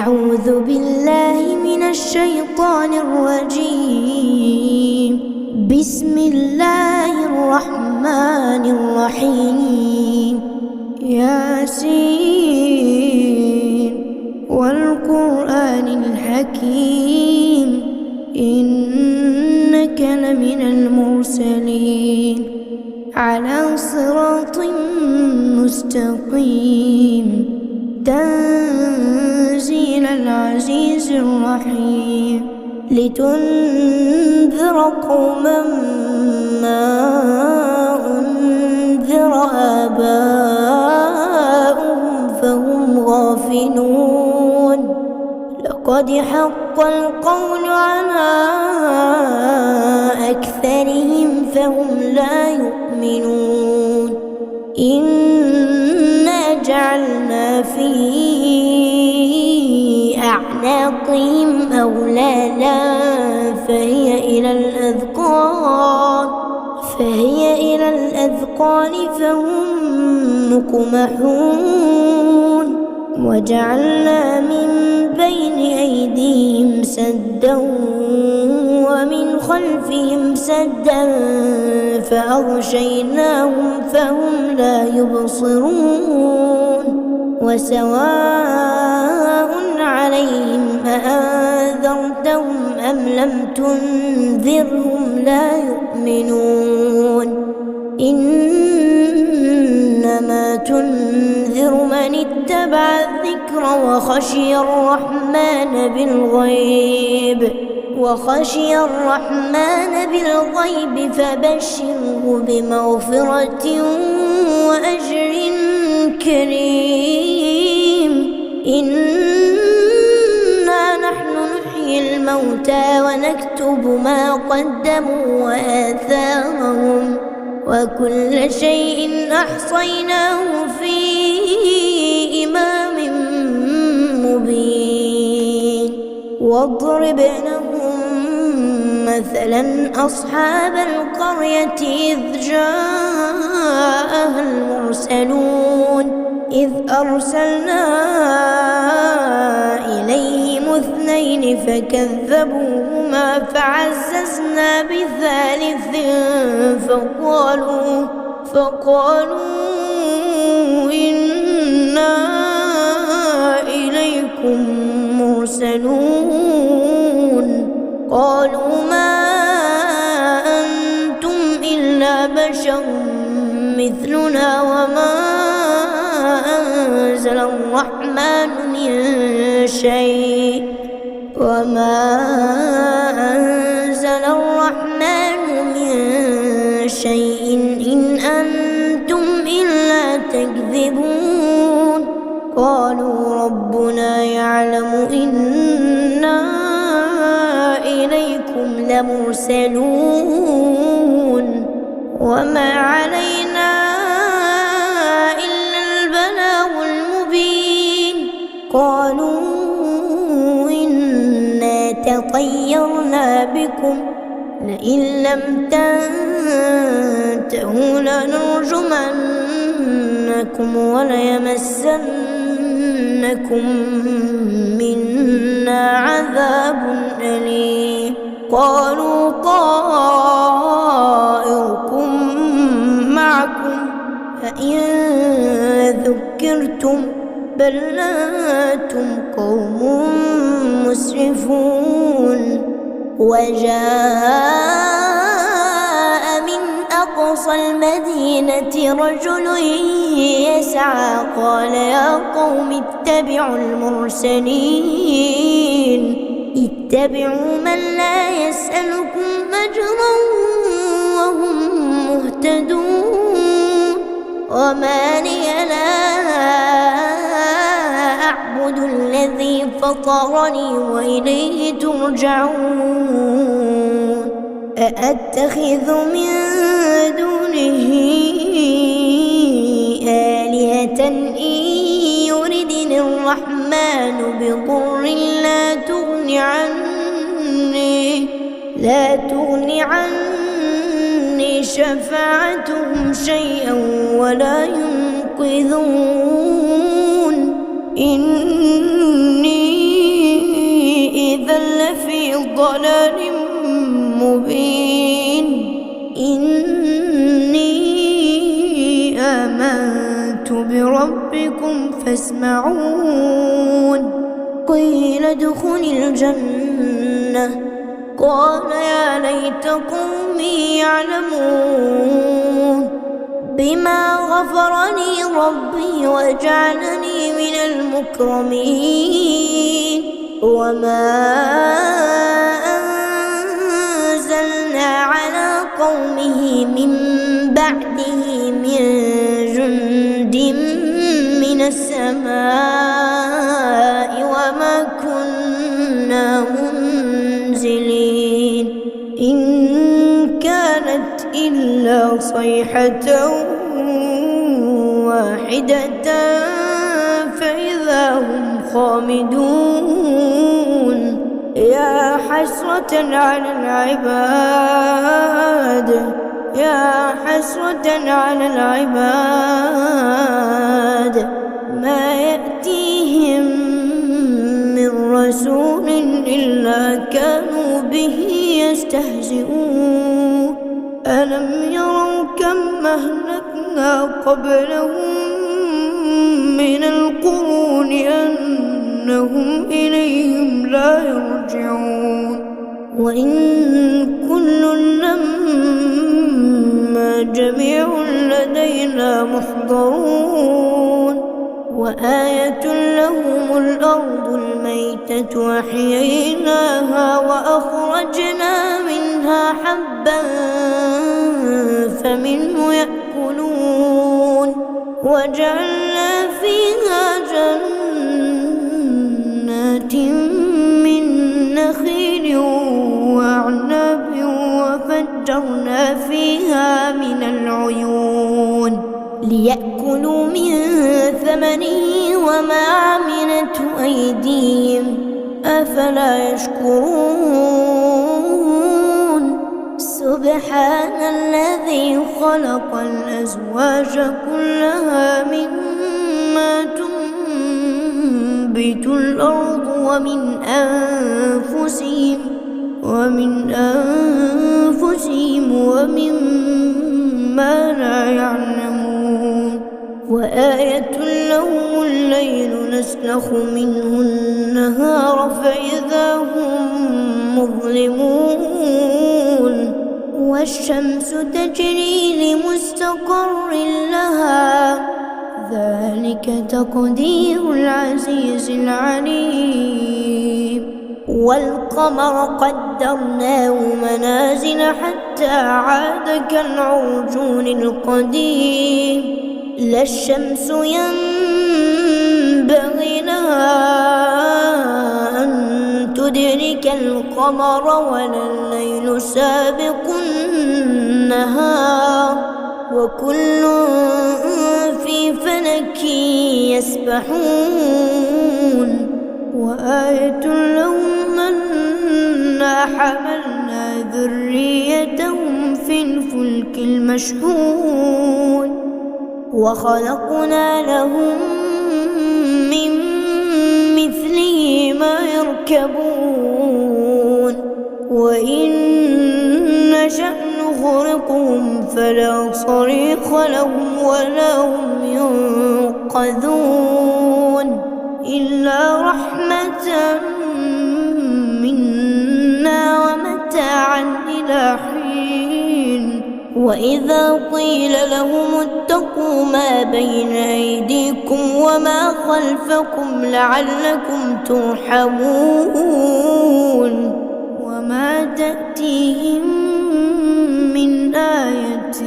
أعوذ بالله من الشيطان الرجيم. بسم الله الرحمن الرحيم. ياسين والقرآن الحكيم إنك لمن المرسلين على صراط مستقيم تنزيل العزيز الرحيم لتنذر قوما ما أنذر آباؤهم فهم غافلون. لقد حق القول على أكثرهم فهم لا يؤمنون. إنا جعلنا في أعناقهم أغلالا فهي إلى الأذقان فهم مقمحون. وجعلنا من بين أيديهم سدا ومن خلفهم سدا فأغشيناهم فهم لا يبصرون. وسواء عليهم أأنذرتهم أم لم تنذرهم لا يؤمنون. إنما تنذر من اتبع الذكر وخشي الرحمن بالغيب فبشره بمغفرة وأجر كريم. إنا نحن نحيي الموتى ونكتب ما قدموا وآثارهم وكل شيء أحصيناه في إمام مبين. واضرب لهم مثلا أصحاب القرية إذ جاءها المرسلون إذ أرسلنا إليهم 2 فكذبوهما فعززنا بثالث فقالوا إنا إليكم مرسلون. قالوا ما أنتم إلا بشر مثلنا وما أنزل الرحمن من شيء إن أنتم إلا تكذبون. قالوا ربنا يعلم إنا إليكم لمرسلون وما علينا إلا البلاغ المبين. قالوا إنا تطيرنا بكم لئن لم تنتهوا لنرجمنكم وليمسنكم منا عذاب أليم. قالوا طائركم معكم فإن ذكرتم بل أنتم قوم مسرفون. وجاء من أقصى المدينة رجل يسعى قال يا قوم اتبعوا المرسلين اتبعوا من لا يسألكم أجرا وهم مهتدون. وما لي لا أعبد الذي فطرني وإليه ترجعون. أأتخذ من دونه آلهة إن يردني الرحمن بضر لا تغني عني شفاعتهم شيئا ولا ينقذون. إني ضلال مبين. إني آمنت بربكم فاسمعون. قيل ادخل الجنة قال يا ليت قومي يعلمون بما غفر لي ربي وجعلني من المكرمين. وما أنزلنا على قومه من بعده من جند من السماء وما كنا منزلين. إن كانت إلا صيحة واحدة فإذا هم خامدون. يا حسرة على العباد، يا حسرة على العباد، ما يأتيهم من رسول إلا كانوا به يستهزئون. ألم يروا كم أهلكنا قبلهم من القرون أنهم إليهم لا يرجعون. وإن كل لما جميع لدينا محضرون. وآية لهم الأرض الميتة أحييناها وأخرجنا منها حبا فمنه يأكلون. وجعلنا فيها جنات من نخيل وأعناب وفجرنا فيها من العيون ليأكلوا من ثمره وما عملته أيديهم أفلا يشكرون. سبحان الذي خلق الأزواج كلها مما تنبت الأرض ومن أنفسهم ومما لا يعلمون. وآية لهم الليل نسلخ منه النهار فإذا هم مظلمون. والشمس تجري لمستقر لها ذلك تقدير العزيز العليم. والقمر قدرناه منازل حتى عاد كالعرجون القديم. لا الشمس ينبغي لها أن تدرك القمر ولا الليل سابق النهار وكل في فلك يسبحون. وآية لهم أنا حملنا ذريتهم في الفلك المشحون وخلقنا لهم من مثله ما يركبون. وإن نشأ نغرقهم فلا صريخ لهم ولا هم ينقذون إلا رحمة منا ومتاعا إلى حين. وإذا قيل لهم اتقوا ما بين أيديكم وما خلفكم لعلكم ترحمون. وما تأتيهم من آية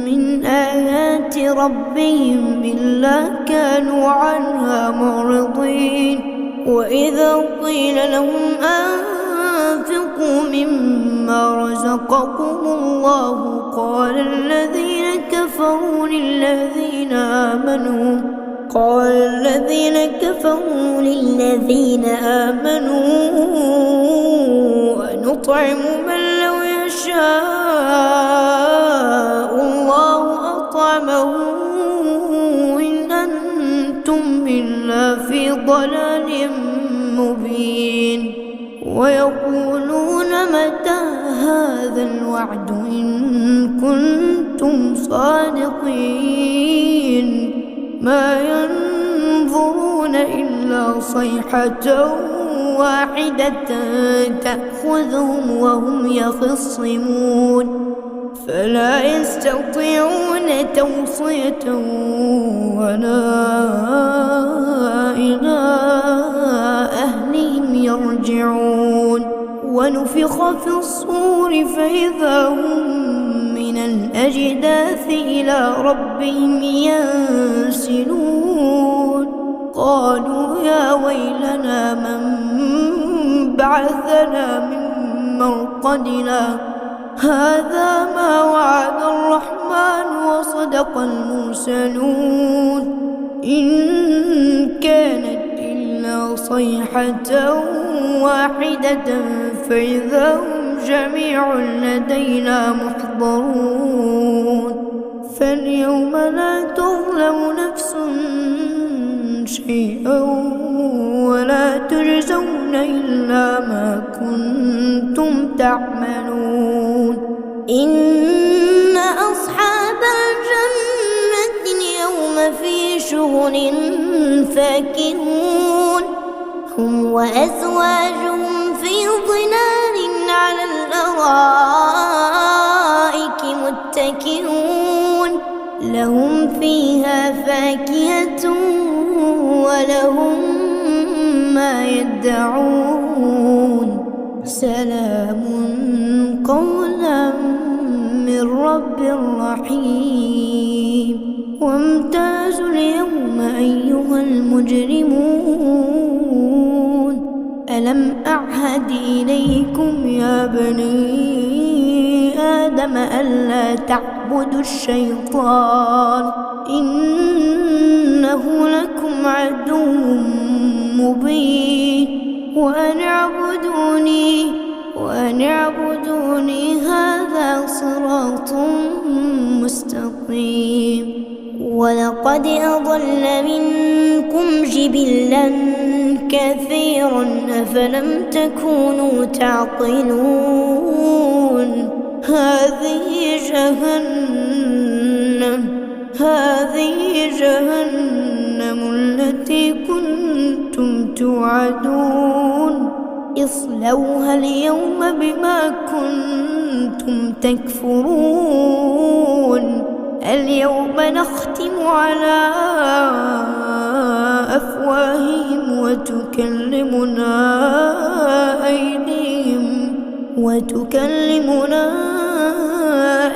من آيات ربهم إلا كانوا عنها معرضين. وإذا قيل لهم أنفقوا مما رزقكم الله قال الذين كفروا للذين آمنوا أنطعم من لو يشاء الله أطعمه إن أنتم إلا في ضلال مبين. ويقولون متى هذا الوعد إن كنتم صادقين ما ينظرون إلا صيحة واحدة تأخذهم وهم يخصمون فلا يستطيعون توصية ولا إلى أهلهم يرجعون ونفخ في الصور فإذا هم من الأجداث إلى ربهم ينسلون قالوا يا ويلنا من بعثنا من مرقدنا هذا ما وعد الرحمن وصدق المرسلون إن كانت إلا صيحة واحدة فإذا هم جميع لدينا محضرون فاليوم لا تظلم نفس شيئا ولا تجزون إلا ما كنتم تعملون إن أصحاب الجنة اليوم في شغل فاكهون هم وأزواجهم في ظلال على الأرائك متكئون لهم فيها فاكهة ولهم ما يدعون سلام قولا من رب رحيم وامتازوا اليوم أيها المجرمون ألم أعهد إليكم يا بني آدم ألا تعبدوا الشيطان إنه لكم عدو مبين وأن اعبدوني هذا صراط مستقيم ولقد أضل منكم جبلا كثيرا أفلم تكونوا تعقلون هذه جهنم التي كنتم توعدون اصلوها اليوم بما كنتم تكفرون اليوم نختم على أفواههم وتكلمنا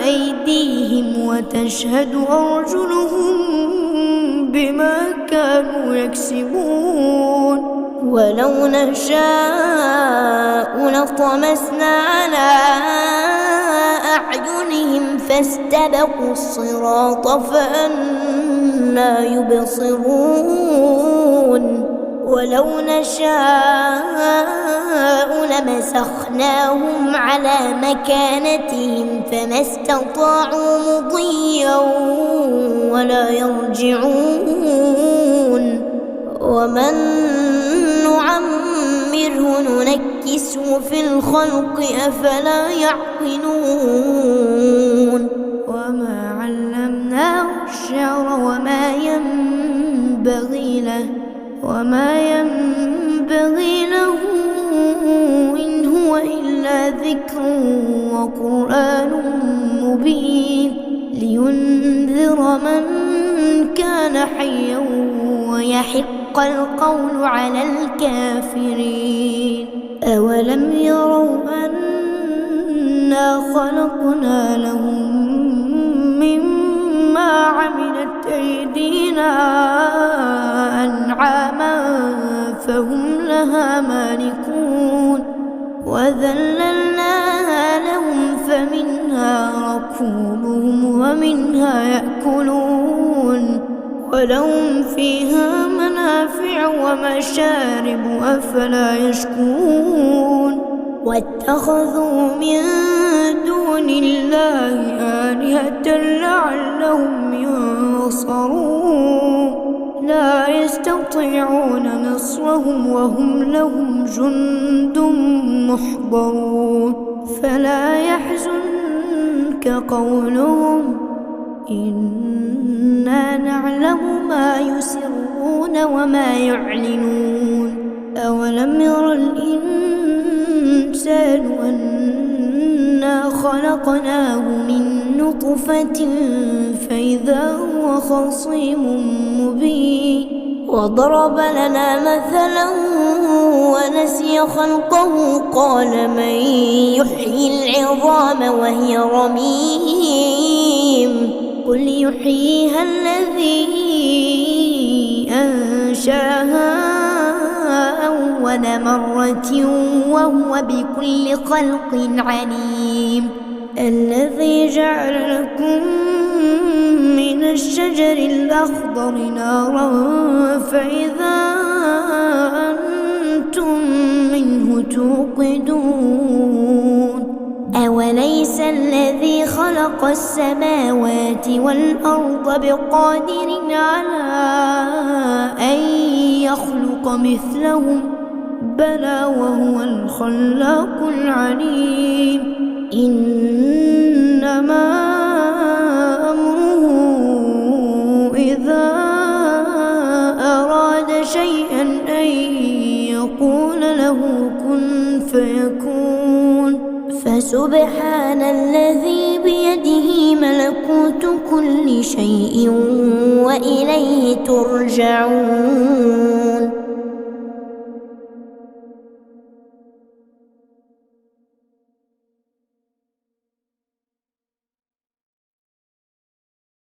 أيديهم وتشهد أرجلهم بما كانوا يكسبون ولو نشاء لطمسنا على أعينهم فاستبقوا الصراط فأنى يبصرون ولو نشاء لمسخناهم على مكانتهم فما استطاعوا مضيا ولا يرجعون ومن نعمره ننكسه في الخلق أفلا يعقلون وما علمناه الشعر وما ينبغي له إن هو إلا ذكر وقرآن مبين لينذر من كان حيا ويحق القول على الكافرين أولم يروا أنا خلقنا لهم مما عملت أيدينا أنعاما فهم لها مالكون وذللناها لهم فمنها ركوبهم ومنها يأكلون ولهم فيها منافع ومشارب أفلا يشكرون واتخذوا من دون الله آلهة لعلهم ينصرون لا يستطيعون نصرهم وهم لهم جند محضرون فلا يحزنك قولهم إنا نعلم ما يسرون وما يعلنون أولم ير الإنسان أنا خلقناه من نطفة فإذا هو خصيم مبين وضرب لنا مثلا ونسي خلقه قال من يحيي العظام وهي رميم قل يحييها الذي أنشاها أول مرة وهو بكل خلق عليم الذي جعل لكم من الشجر الأخضر نارا فإذا أنتم منه توقدون أوليس الذي خلق السماوات والأرض بقادر على أن يخلق مثلهم بلى وهو الخلاق العليم إنما أمره إذا أراد شيئا أن يقول له كن فيكون فسبحان الذي بيده ملكوت كل شيء وإليه ترجعون